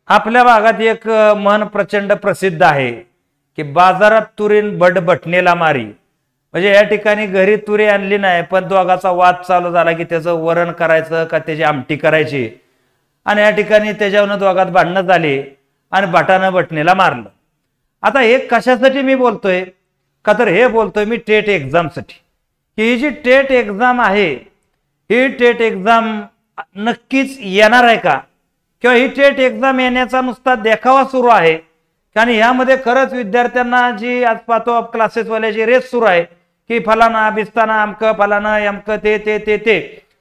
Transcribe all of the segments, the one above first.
आपल्या भागात एक म्हण प्रचंड प्रसिद्ध आहे की बाजारात तुरीन बटणेला मारी। म्हणजे या ठिकाणी घरी तुरी आणली नाही, पण दोघाचा वाद चालू झाला की त्याचं वरण करायचं का त्याची आमटी करायची, आणि या ठिकाणी त्याच्यावरून दोघात भांडणं झाली आणि भटानं बटणेला मारलं। आता हे कशासाठी मी बोलतोय का, तर हे बोलतोय मी टेट एक्झामसाठी की ही जी टेट एक्झाम आहे ही टेट एक्झाम नक्कीच येणार आहे का, किंवा ही टेट एक्झाम येण्याचा नुसता देखावा सुरू आहे, आणि यामध्ये खरंच विद्यार्थ्यांना जी आज पाहतो क्लासेसवाल्याची रेस सुरू आहे की फलाना बिस्ताना अमक फलाना अमक ते ते ते ते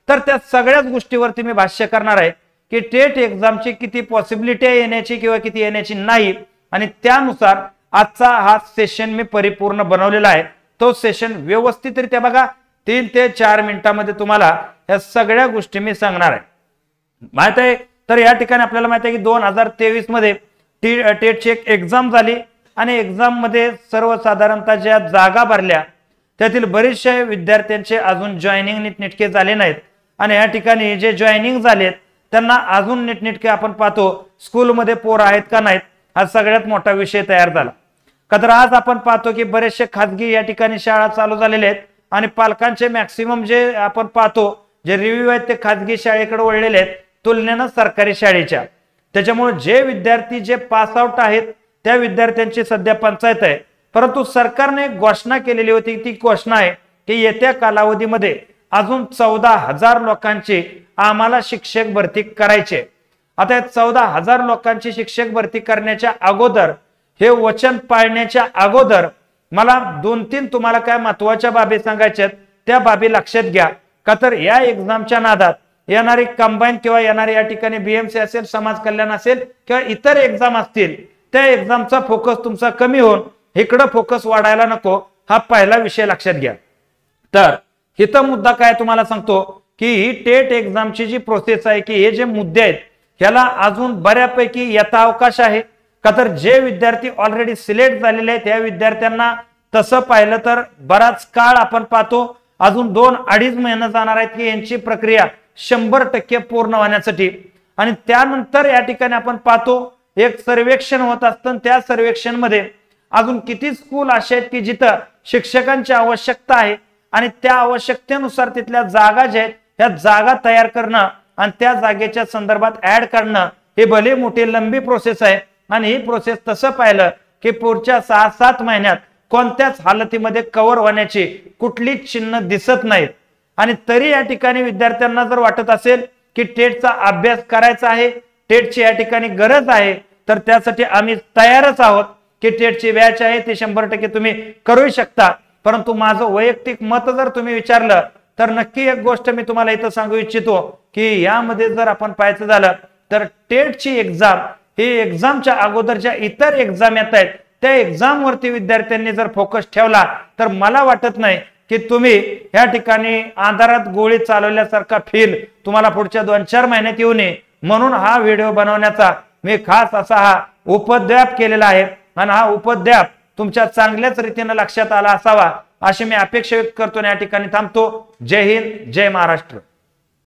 तर त्या सगळ्याच गोष्टीवरती मी भाष्य करणार आहे की टेट एक्झामची किती पॉसिबिलिटी आहे येण्याची किंवा किती येण्याची नाही, आणि त्यानुसार आजचा हा सेशन मी परिपूर्ण बनवलेला आहे। तो सेशन व्यवस्थितरित्या बघा 3 ते 4 मिनिटांमध्ये तुम्हाला या सगळ्या गोष्टी मी सांगणार आहे। माहित आहे, तर या ठिकाणी आपल्याला माहित आहे की 2023 मध्ये टेटची एक एक्झाम झाली आणि एक्झाम मध्ये सर्वसाधारणतः ज्या जागा भरल्या त्यातील बरेचसे विद्यार्थ्यांचे अजून जॉईनिंग नीटनेटके झाले नाहीत, आणि या ठिकाणी जे जॉईनिंग झालेत त्यांना अजून नीटनेटके आपण पाहतो स्कूलमध्ये पोर आहेत का नाहीत, हा सगळ्यात मोठा विषय तयार झाला। का तर आज आपण पाहतो की बरेचसे खाजगी या ठिकाणी शाळा चालू झालेल्या आहेत आणि पालकांचे मॅक्सिमम जे आपण पाहतो जे रिव्ह्यू आहेत ते खाजगी शाळेकडे वळलेले आहेत तुलनेनं सरकारी शाळेच्या। त्याच्यामुळे जे विद्यार्थी जे पास आउट आहेत त्या विद्यार्थ्यांची सध्या पंचायत आहे, परंतु सरकारने एक घोषणा केलेली होती, ती घोषणा आहे की येत्या कालावधीमध्ये अजून 14,000 लोकांची आम्हाला शिक्षक भरती करायचे। आता 14,000 लोकांची शिक्षक भरती करण्याच्या अगोदर, हे वचन पाळण्याच्या अगोदर मला 2-3 तुम्हाला काय महत्वाच्या बाबी सांगायच्या त्या बाबी लक्षात घ्या। का तर या एक्झामच्या नादात येणारी कंबाईन किंवा येणारी या ठिकाणी बीएमसी असेल, समाज कल्याण असेल किंवा इतर एक्झाम असतील, त्या एक्झामचा फोकस तुमचा कमी होऊन इकडे फोकस वाढायला नको, हा पहिला विषय लक्षात घ्या। तर इथं मुद्दा काय तुम्हाला सांगतो की ही टेट एक्झामची जी प्रोसेस आहे की हे जे मुद्दे आहेत ह्याला अजून बऱ्यापैकी यथावकाश आहे। का तर जे विद्यार्थी ऑलरेडी सिलेक्ट झालेले आहेत त्या विद्यार्थ्यांना तसं पाहिलं तर बराच काळ आपण पाहतो अजून 2-2.5 महिने जाणार आहेत की यांची प्रक्रिया 100% पूर्ण होण्यासाठी, आणि त्यानंतर या ठिकाणी आपण पाहतो एक सर्वेक्षण होत असतं, त्या सर्वेक्षण मध्ये अजून किती स्कूल असे आहेत की जिथं शिक्षकांची आवश्यकता आहे आणि त्या आवश्यकतेनुसार तिथल्या जागा ज्या आहेत त्या जागा तयार करणं आणि त्या जागेच्या संदर्भात ऍड करणं हे भले मोठी लंबी प्रोसेस आहे, आणि ही प्रोसेस तसं पाहिलं की पुढच्या 6-7 महिन्यात कोणत्याच हालतीमध्ये कव्हर होण्याची कुठलीच चिन्ह दिसत नाहीत। आणि तरी या ठिकाणी विद्यार्थ्यांना जर वाटत असेल की टेटचा अभ्यास करायचा आहे, टेटची या ठिकाणी गरज आहे, तर त्यासाठी आम्ही तयारच आहोत की टेटची बॅच आहे ती 100% तुम्ही करू शकता। परंतु माझं वैयक्तिक मत जर तुम्ही विचारलं तर नक्की एक गोष्ट मी तुम्हाला इथं सांगू इच्छितो की यामध्ये जर आपण पाहायचं झालं तर टेटची एक्झाम ही एक्झामच्या अगोदर ज्या इतर एक्झाम येत आहेत त्या एक्झाम वरती विद्यार्थ्यांनी जर फोकस ठेवला तर मला वाटत नाही की तुम्ही या ठिकाणी आधारात गोळी चालवल्यासारखा फील तुम्हाला पुढच्या 2-4 महिन्यात येऊ नये, म्हणून हा व्हिडिओ बनवण्याचा मी खास असा हा उपद्व्याप केलेला आहे, आणि हा उपद्व्याप तुमच्या चांगल्याच रीतीने लक्षात आला असावा अशी मी अपेक्षा व्यक्त करतो। या ठिकाणी थांबतो। जय हिंद, जय महाराष्ट्र।